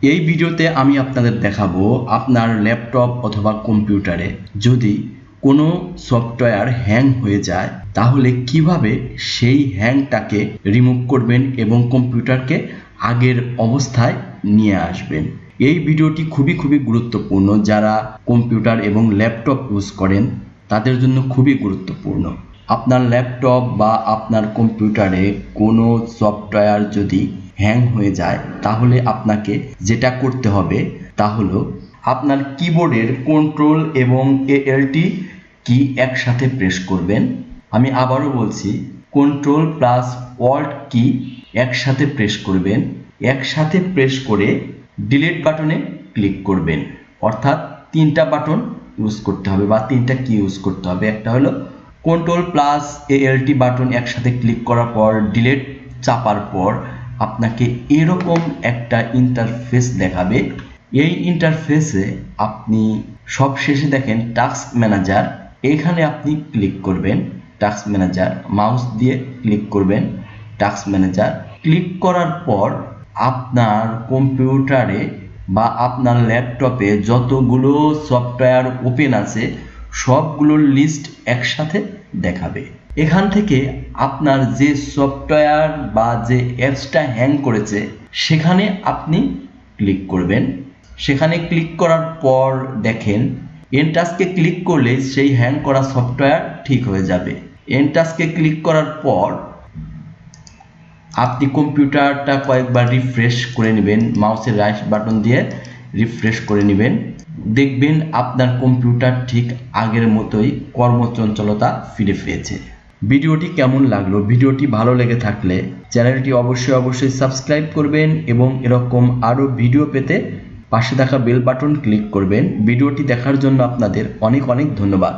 এই ভিডিওতে আমি আপনাদের দেখাবো আপনার ল্যাপটপ অথবা কম্পিউটারে যদি কোনো সফটওয়্যার হ্যাং হয়ে যায় তাহলে কিভাবে সেই হ্যাংটাকে রিমুভ করবেন এবং কম্পিউটারকে আগের অবস্থায় নিয়ে আসবেন। এই ভিডিওটি খুবই গুরুত্বপূর্ণ। যারা কম্পিউটার এবং ল্যাপটপ ইউজ করেন তাদের জন্য খুবই গুরুত্বপূর্ণ। আপনার ল্যাপটপ বা আপনার কম্পিউটারে কোনো সফটওয়্যার যদি হ্যাং হয়ে যায় তাহলে আপনাকে যেটা করতে হবে তা হলো আপনার কিবোর্ডের কন্ট্রোল এবং এএলটি কি একসাথে প্রেস করবেন। আমি আবারও বলছি, কন্ট্রোল প্লাস অল্ট কি একসাথে প্রেস করবেন। একসাথে প্রেস করে ডিলিট বাটনে ক্লিক করবেন। অর্থাৎ তিনটা বাটন ইউজ করতে হবে বা তিনটা কি ইউজ করতে হবে। একটা হলো কন্ট্রোল প্লাস এএলটি বাটন একসাথে ক্লিক করার পর ডিলিট চাপার পর আপনাকে এরকম একটা ইন্টারফেস দেখাবে। এই ইন্টারফেসে আপনি সবশেষে দেখেন টাস্ক ম্যানেজার, এখানে আপনি ক্লিক করবেন। টাস্ক ম্যানেজার মাউস দিয়ে ক্লিক করবেন। টাস্ক ম্যানেজার ক্লিক করার পর আপনার কম্পিউটারে বা আপনার ল্যাপটপে যতগুলো সফটওয়্যার ওপেন আছে সবগুলোর লিস্ট একসাথে দেখাবে। এখান থেকে আপনার যে সফটওয়্যার বা যে অ্যাপসটা হ্যাং করেছে সেখানে আপনি ক্লিক করবেন। সেখানে ক্লিক করার পর দেখেন এন্ড টাস্কে ক্লিক করলে সেই হ্যাং করা সফটওয়্যার ঠিক হয়ে যাবে। এন্ড টাস্কে ক্লিক করার পর আপনি কম্পিউটারটা কয়েকবার রিফ্রেশ করে নেবেন। মাউসের রাইট বাটন দিয়ে রিফ্রেশ করে নেবেন। দেখবেন আপনার কম্পিউটার ঠিক আগের মতোই কর্মচঞ্চলতা ফিরে পেয়েছে। ভিডিওটি কেমন লাগলো? ভিডিওটি ভালো লেগে থাকলে চ্যানেলটি অবশ্যই সাবস্ক্রাইব করবেন এবং এরকম আরও ভিডিও পেতে পাশে থাকা বেল বাটন ক্লিক করবেন। ভিডিওটি দেখার জন্য আপনাদের অনেক ধন্যবাদ।